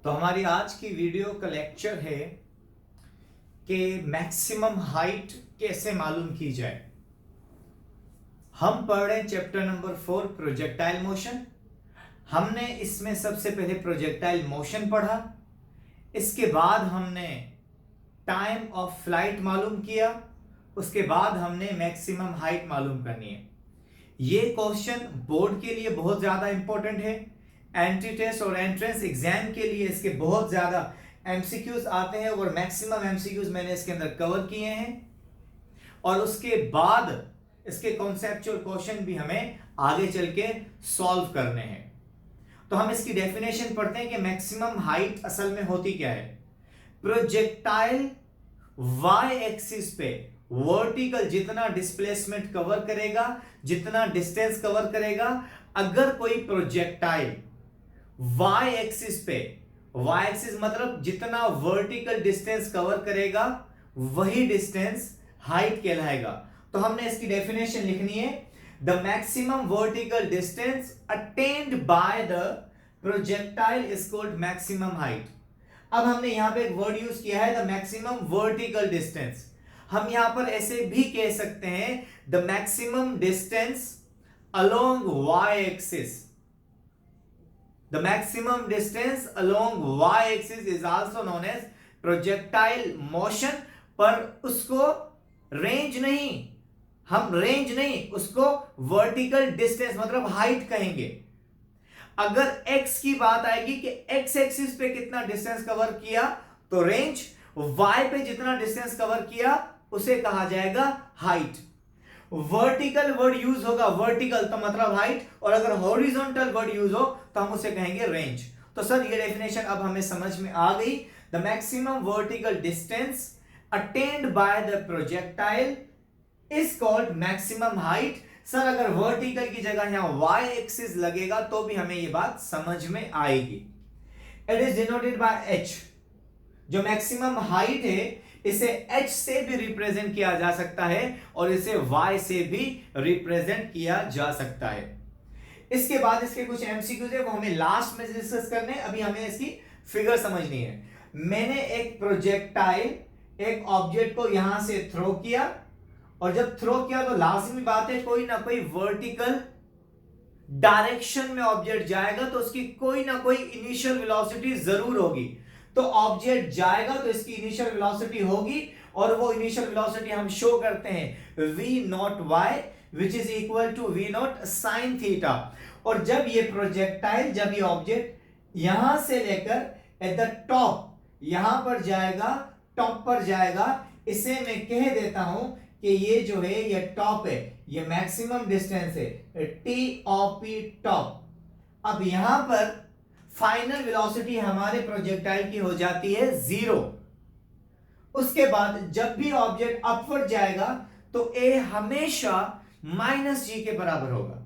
तो हमारी आज की वीडियो का लेक्चर है कि मैक्सिमम हाइट कैसे मालूम की जाए। हम पढ़ रहे हैं चैप्टर नंबर 4 प्रोजेक्टाइल मोशन। हमने इसमें सबसे पहले प्रोजेक्टाइल मोशन पढ़ा, इसके बाद हमने टाइम ऑफ फ्लाइट मालूम किया, उसके बाद हमने मैक्सिमम हाइट मालूम करनी है। ये क्वेश्चन बोर्ड के लिए बहुत ज्यादा इंपॉर्टेंट है। एंट्री टेस्ट और एंट्रेंस एग्जाम के लिए इसके बहुत ज्यादा एमसीक्यूज आते हैं और मैक्सिमम एमसीक्यूज मैंने इसके अंदर कवर किए हैं। और उसके बाद इसके कॉन्सेप्चुअल क्वेश्चन भी हमें आगे चल के सॉल्व करने हैं। तो हम इसकी डेफिनेशन पढ़ते हैं कि मैक्सिमम हाइट असल में होती क्या है। प्रोजेक्टाइल वाई एक्सिस पे वर्टिकल जितना डिस्प्लेसमेंट कवर करेगा, जितना डिस्टेंस कवर करेगा, अगर कोई प्रोजेक्टाइल वाई एक्सिस पे, वाई एक्सिस मतलब जितना वर्टिकल डिस्टेंस कवर करेगा वही डिस्टेंस हाइट कहलाएगा। तो हमने इसकी डेफिनेशन लिखनी है, the maximum vertical distance attend by the projectile is called maximum height. अब हमने यहां पे एक वर्ड यूज किया है, द मैक्सिमम वर्टिकल डिस्टेंस। हम यहां पर ऐसे भी कह सकते हैं, the maximum distance along Y axis. The maximum distance along y-axis is also known as projectile motion। पर उसको रेंज नहीं, हम रेंज नहीं, उसको वर्टिकल डिस्टेंस मतलब हाइट कहेंगे। अगर x की बात आएगी कि x एक्सिस पे कितना डिस्टेंस कवर किया तो रेंज, y पे जितना डिस्टेंस कवर किया उसे कहा जाएगा हाइट। वर्टिकल वर्ड यूज होगा, वर्टिकल तो मतलब हाइट, और अगर हॉरिजॉन्टल वर्ड यूज हो तो हम उसे कहेंगे रेंज। तो सर ये डेफिनेशन अब हमें समझ में आ गई। The maximum vertical distance attend by the projectile is called maximum height. Sir अगर वर्टिकल की जगह यहां वाई एक्सिस लगेगा तो भी हमें ये बात समझ में आएगी। It is denoted by H. जो मैक्सिमम हाइट है इसे h से भी रिप्रेजेंट किया जा सकता है और इसे y से भी रिप्रेजेंट किया जा सकता है। इसके बाद इसके कुछ एमसीक्यूज है, वो हमें लास्ट में डिस्कस करने हैं। अभी हमें इसकी फिगर समझनी है। मैंने एक प्रोजेक्टाइल, एक ऑब्जेक्ट को यहां से थ्रो किया, और जब थ्रो किया तो लाजमी बात है कोई ना कोई वर्टिकल डायरेक्शन में ऑब्जेक्ट जाएगा, तो उसकी कोई ना कोई इनिशियल वेलोसिटी जरूर होगी। तो ऑब्जेक्ट जाएगा तो इसकी इनिशियल वेलोसिटी होगी, और वो इनिशियल वेलोसिटी हम शो करते हैं v0y which is equal to v0 sin theta. और जब ये प्रोजेक्टाइल, जब ये ऑब्जेक्ट यहां से लेकर एट द टॉप यहां पर जाएगा, टॉप पर जाएगा, इसे मैं कह देता हूं कि ये जो है ये टॉप है, ये मैक्सिमम डिस्टेंस है, टी ऑफ पी टॉप। अब यहां पर फाइनल वेलोसिटी हमारे प्रोजेक्टाइल की हो जाती है 0। उसके बाद जब भी ऑब्जेक्ट अपवर्ड जाएगा तो a हमेशा -g के बराबर होगा।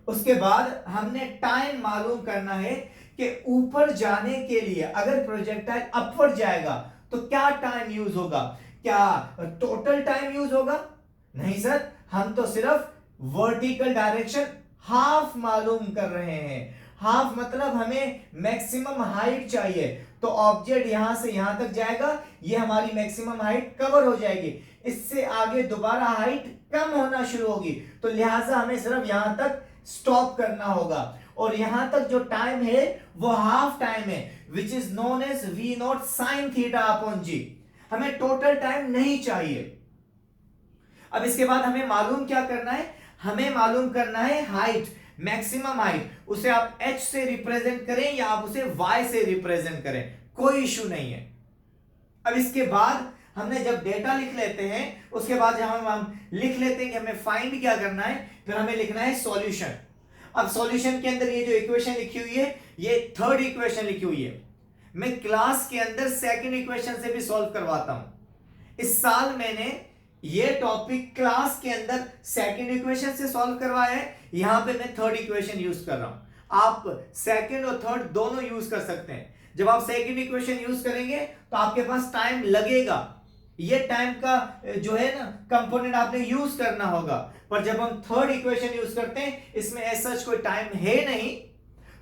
उसके बाद हमने टाइम मालूम करना है कि ऊपर जाने के लिए अगर प्रोजेक्टाइल अपवर्ड जाएगा तो क्या टाइम यूज होगा। क्या टोटल टाइम यूज होगा? नहीं सर, हम तो सिर्फ वर्टिकल डायरेक्शन हाफ मालूम कर रहे हैं। हाफ मतलब हमें मैक्सिमम हाइट चाहिए, तो ऑब्जेक्ट यहां से यहां तक जाएगा, ये हमारी मैक्सिमम हाइट कवर हो जाएगी। इससे आगे दोबारा हाइट कम होना शुरू होगी, तो लिहाजा हमें सिर्फ यहां तक स्टॉप करना होगा। और यहां तक जो टाइम है वो हाफ टाइम है, which is known as v0 sin theta upon g। हमें टोटल टाइम नहीं चाहिए। अब इसके बाद हमें मालूम क्या करना है? हमें मालूम करना है हाइट, मैक्सिमम हाइट। उसे आप h से रिप्रेजेंट करें या आप उसे y से रिप्रेजेंट करें, कोई इशू नहीं है। अब इसके बाद हमने जब डेटा लिख लेते हैं, उसके बाद जब हम लिख लेते हैं कि हमें फाइंड क्या करना है, फिर हमें लिखना है सॉल्यूशन। अब सॉल्यूशन के अंदर ये जो इक्वेशन लिखी हुई है, ये थर्ड इक्वेशन लिखी हुई है। मैं क्लास के अंदर सेकंड इक्वेशन से भी सॉल्व करवाता हूं। इस साल मैंने ये टॉपिक क्लास के अंदर सेकंड इक्वेशन से सॉल्व करवाया है, यहां पे मैं थर्ड इक्वेशन यूज कर रहा हूं। आप सेकंड और थर्ड दोनों यूज कर सकते हैं। जब आप सेकंड इक्वेशन यूज करेंगे तो आपके पास टाइम लगेगा, ये टाइम का जो है ना कंपोनेंट आपने यूज करना होगा। पर जब हम थर्ड इक्वेशन यूज करते हैं, इसमें ऐसा कोई टाइम है नहीं,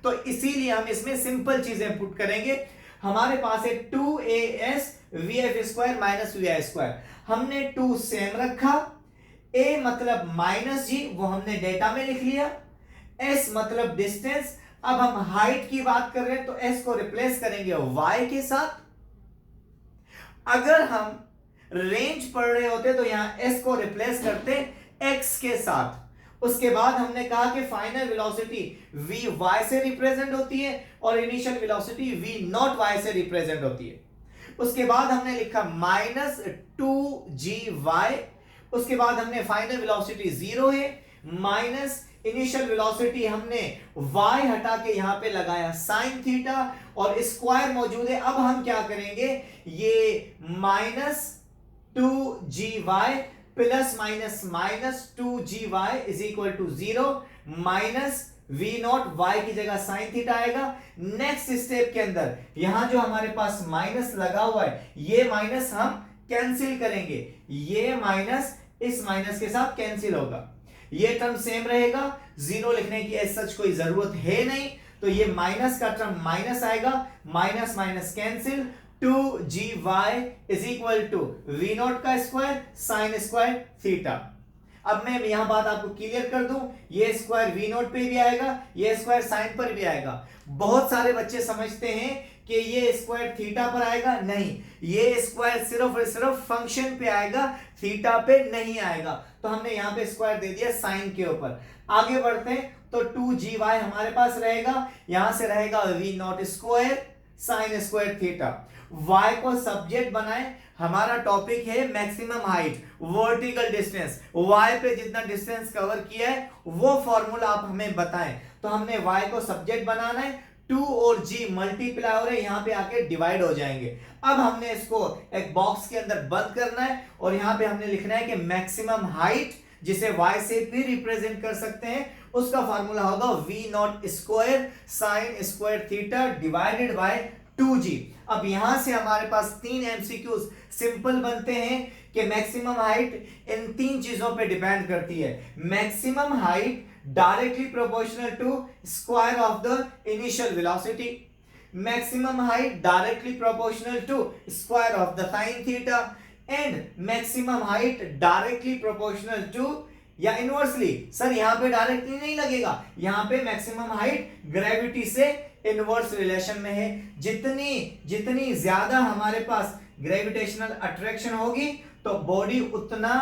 तो इसीलिए हम इसमें सिंपल चीजें पुट करेंगे। हमारे पास है 2as vf square minus vi square. हमने 2 सेम रखा, a मतलब माइनस जी वो हमने डेटा में लिख लिया, s मतलब डिस्टेंस। अब हम हाइट की बात कर रहे हैं तो s को रिप्लेस करेंगे y के साथ। अगर हम रेंज पढ़ रहे होते तो यहां s को रिप्लेस करते x के साथ। उसके बाद हमने कहा कि फाइनल वेलोसिटी v y से रिप्रेजेंट होती है और initial velocity v nought y से रिप्रेजेंट होती है। उसके बाद हमने लिखा माइनस 2gy। उसके बाद हमने फाइनल वेलोसिटी 0 है, माइनस इनिशियल वेलोसिटी हमने y हटा के यहां पे लगाया sin थीटा और स्क्वायर मौजूद है। अब हम क्या करेंगे, ये minus 2gy plus minus minus 2gy is equal to 0 minus v nought y की जगह sin थीटा आएगा। नेक्स्ट स्टेप के अंदर यहां जो हमारे पास माइनस लगा हुआ है ये माइनस हम कैंसिल करेंगे, ये माइनस इस माइनस के साथ कैंसिल होगा, ये टर्म सेम रहेगा, जीरो लिखने की एज सच कोई जरूरत है नहीं। तो ये माइनस का टर्म माइनस आएगा, minus minus cancel, 2gy is equal to v nought का स्क्वायर साइन स्क्वायर थीटा। अब मैं यहां बात आपको क्लियर कर दूं, ये स्क्वायर v नॉट पे भी आएगा, ये स्क्वायर साइन पर भी आएगा। बहुत सारे बच्चे समझते हैं कि ये स्क्वायर थीटा पर आएगा, नहीं, ये स्क्वायर सिर्फ और सिर्फ फंक्शन पे आएगा, थीटा पे नहीं आएगा। तो हमने यहां पे स्क्वायर दे दिया साइन के ऊपर। आगे बढ़ते हैं तो 2gy हमारे पास रहेगा, यहां से रहेगा v not square sine square theta. y को सब्जेक्ट बनाए, हमारा टॉपिक है maximum height vertical distance, y पे जितना डिस्टेंस कवर किया है वो फॉर्मूला आप हमें बताएं। तो हमने y को सब्जेक्ट बनाना है, 2 और g मल्टीप्लाई हो रहे हैं, यहां पे आके डिवाइड हो जाएंगे। अब हमने इसको एक बॉक्स के अंदर बंद करना है और यहां पे हमने लिखना है कि मैक्सिमम हाइट जिसे y से भी रिप्रेजेंट कर सकते हैं उसका फार्मूला होगा v not square sine square theta divided by 2g। अब यहां से हमारे पास 3 एमसीक्यूज सिंपल बनते हैं कि मैक्सिमम हाइट इन 3 चीजों पे डिपेंड करती है। Maximum height directly proportional to square of the initial velocity, maximum height directly proportional to square of the sine theta, and maximum height directly proportional to या inversely, sir यहां पे directly नहीं लगेगा, यहां पे मैक्सिमम हाइट ग्रेविटी से inverse relation में है। जितनी ज्यादा हमारे पास ग्रेविटेशनल अट्रैक्शन होगी तो बॉडी उतना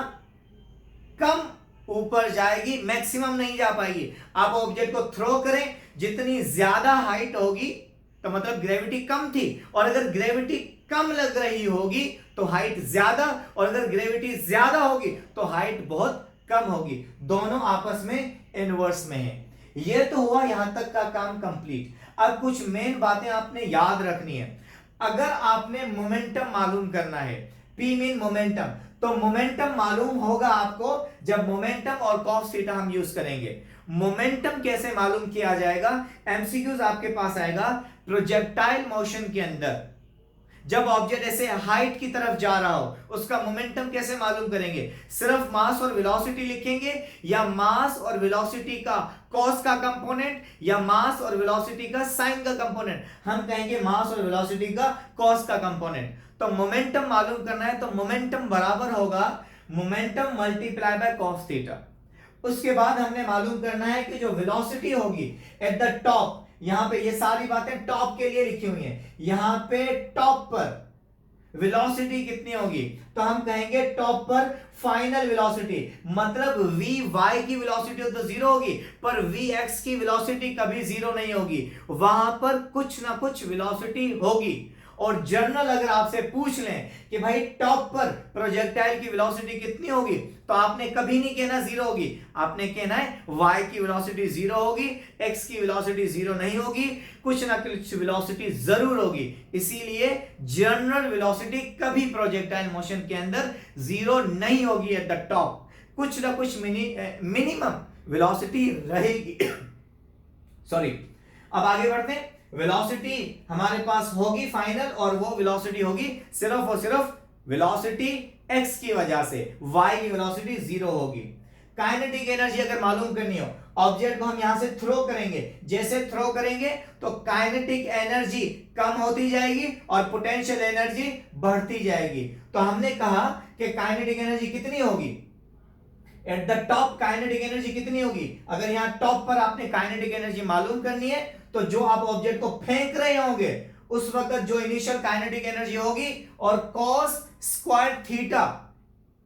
कम ऊपर जाएगी, मैक्सिमम नहीं जा पाएगी। आप ऑब्जेक्ट को थ्रो करें, जितनी ज्यादा हाइट होगी तो मतलब ग्रेविटी कम थी, और अगर ग्रेविटी कम लग रही होगी तो हाइट ज्यादा, और अगर ग्रेविटी ज्यादा होगी तो हाइट बहुत कम होगी, दोनों आपस में इनवर्स में है। ये तो हुआ यहां तक का काम कंप्लीट। अब कुछ मेन बातें आपने याद रखनी है। अगर आपने मोमेंटम मालूम करना है, पी मीन मोमेंटम, तो मोमेंटम मालूम होगा आपको जब मोमेंटम और कॉस थीटा हम यूज करेंगे। मोमेंटम कैसे मालूम किया जाएगा, एमसीक्यूज आपके पास आएगा प्रोजेक्टाइल मोशन के अंदर। जब ऑब्जेक्ट ऐसे हाइट की तरफ जा रहा हो उसका मोमेंटम कैसे मालूम करेंगे, सिर्फ मास और वेलोसिटी लिखेंगे या मास और वेलोसिटी का कॉस का कंपोनेंट या मास और वेलोसिटी का साइन का कंपोनेंट, हम कहेंगे मास और वेलोसिटी का कॉस का कंपोनेंट। तो मोमेंटम मालूम करना है तो मोमेंटम बराबर होगा momentum multiply by cos theta. उसके बाद हमने मालूम करना है कि जो वेलोसिटी होगी एट द टॉप, यहां पे ये सारी बातें टॉप के लिए लिखी हुई हैं, यहां पे टॉप पर वेलोसिटी कितनी होगी, तो हम कहेंगे टॉप पर फाइनल वेलोसिटी, मतलब vy की वेलोसिटी तो जीरो होगी पर vx की वेलोसिटी कभी जीरो नहीं होगी, वहां पर कुछ ना कुछ वेलोसिटी होगी। और जर्नल अगर आपसे पूछ लें कि भाई टॉप पर प्रोजेक्टाइल की वेलोसिटी कितनी होगी, तो आपने कभी नहीं कहना जीरो होगी, आपने कहना है y की वेलोसिटी जीरो होगी, x की वेलोसिटी जीरो नहीं होगी, कुछ ना कुछ वेलोसिटी जरूर होगी। इसीलिए जनरल वेलोसिटी कभी प्रोजेक्टाइल मोशन के अंदर जीरो नहीं होगी एट द टॉप, कुछ ना कुछ मिनिमम वेलोसिटी रहेगी। सॉरी, अब आगे बढ़ते हैं। वेलोसिटी हमारे पास होगी फाइनल और वो वेलोसिटी होगी सिर्फ और सिर्फ वेलोसिटी x की वजह से, y की वेलोसिटी जीरो होगी। काइनेटिक एनर्जी अगर मालूम करनी हो ऑब्जेक्ट को हम यहां से थ्रो करेंगे, जैसे थ्रो करेंगे तो काइनेटिक एनर्जी कम होती जाएगी और पोटेंशियल एनर्जी बढ़ती जाएगी। तो हमने कहा कि काइनेटिक एनर्जी कितनी होगी, at the top kinetic energy कितनी होगी। अगर यहां टॉप पर आपने काइनेटिक एनर्जी मालूम करनी है तो जो आप ऑब्जेक्ट को फेंक रहे होंगे उस वक्त जो इनिशियल काइनेटिक एनर्जी होगी और cos स्क्वायर थीटा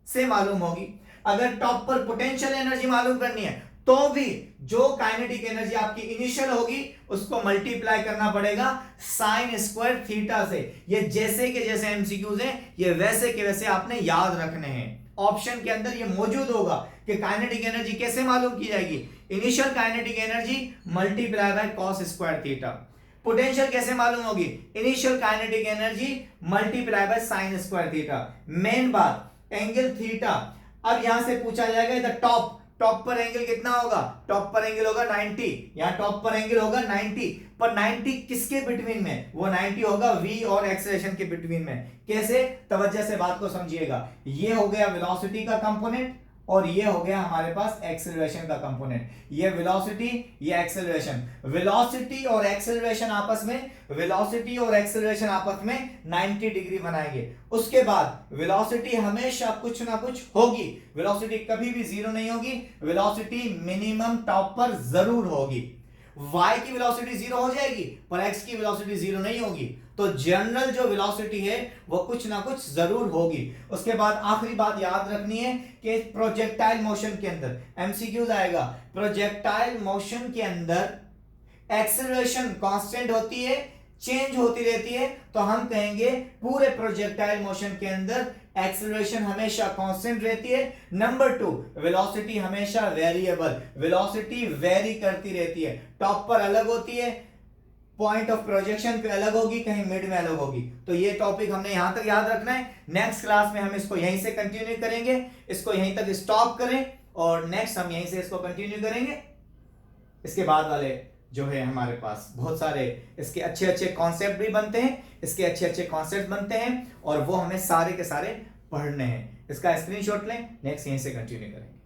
से मालूम होगी। अगर टॉप पर पोटेंशियल एनर्जी मालूम करनी है तो भी जो काइनेटिक एनर्जी आपकी इनिशियल होगी उसको मल्टीप्लाई करना पड़ेगा साइन स्क्वायर थीटा से। ये जैसे के जैसे एमसीक्यूज हैं, ये वैसे के वैसे आपने याद रखने हैं। ऑप्शन के अंदर ये मौजूद होगा कि काइनेटिक एनर्जी कैसे मालूम की जाएगी, initial kinetic energy multiply by cos square theta. Potential कैसे मालूम होगी, initial kinetic energy multiply by sine square theta. Main बात एंगल थीटा। अब यहां से पूछा जाएगा द टॉप पर एंगल कितना होगा, टॉप पर एंगल होगा 90, यहां टॉप पर एंगल होगा 90, पर 90 किसके बिटवीन में, वो 90 होगा v और एक्सेलरेशन के बिटवीन में। कैसे, तवज्जो से बात को समझिएगा। ये हो गया वेलोसिटी का कंपोनेंट और ये हो गया हमारे पास एक्सेलरेशन का कंपोनेंट। ये वेलोसिटी, ये एक्सेलरेशन। वेलोसिटी और एक्सेलरेशन आपस में, वेलोसिटी और एक्सेलरेशन आपस में 90 डिग्री बनाएंगे। उसके बाद वेलोसिटी हमेशा कुछ ना कुछ होगी, वेलोसिटी कभी भी जीरो नहीं होगी, वेलोसिटी मिनिमम टॉप पर जरूर होगी। y की वेलोसिटी जीरो हो जाएगी पर x की वेलोसिटी जीरो नहीं होगी। तो जनरल जो वेलोसिटी है वो कुछ ना कुछ जरूर होगी। उसके बाद आखिरी बात याद रखनी है कि प्रोजेक्टाइल मोशन के अंदर एमसीक्यूज आएगा, प्रोजेक्टाइल मोशन के अंदर एक्सेलरेशन कांस्टेंट होती है, चेंज होती रहती है। तो हम कहेंगे पूरे प्रोजेक्टाइल मोशन के अंदर एक्सेलरेशन हमेशा कांस्टेंट रहती है। नंबर 2, वेलोसिटी हमेशा वेरिएबल, वेलोसिटी वेरी करती रहती है। टॉप पर अलग होती है, पॉइंट ऑफ प्रोजेक्शन पे अलग होगी, कहीं मिड में अलग होगी। तो ये टॉपिक हमने यहां तक याद रखना है। नेक्स्ट क्लास में हम इसको यहीं से कंटिन्यू करेंगे, इसको यहीं तक स्टॉप करें और नेक्स्ट हम यहीं से इसको कंटिन्यू करेंगे। इसके बाद वाले जो है हमारे पास बहुत सारे इसके अच्छे अच्छे कॉन्सेप्ट भी बनते हैं, इसके अच्छे अच्छे कॉन्सेप्ट बनते हैं और वो हमें सारे के सारे पढ़ने हैं। इसका स्क्रीनशॉट लें, नेक्स्ट यहीं से कंटिन्यू करेंगे।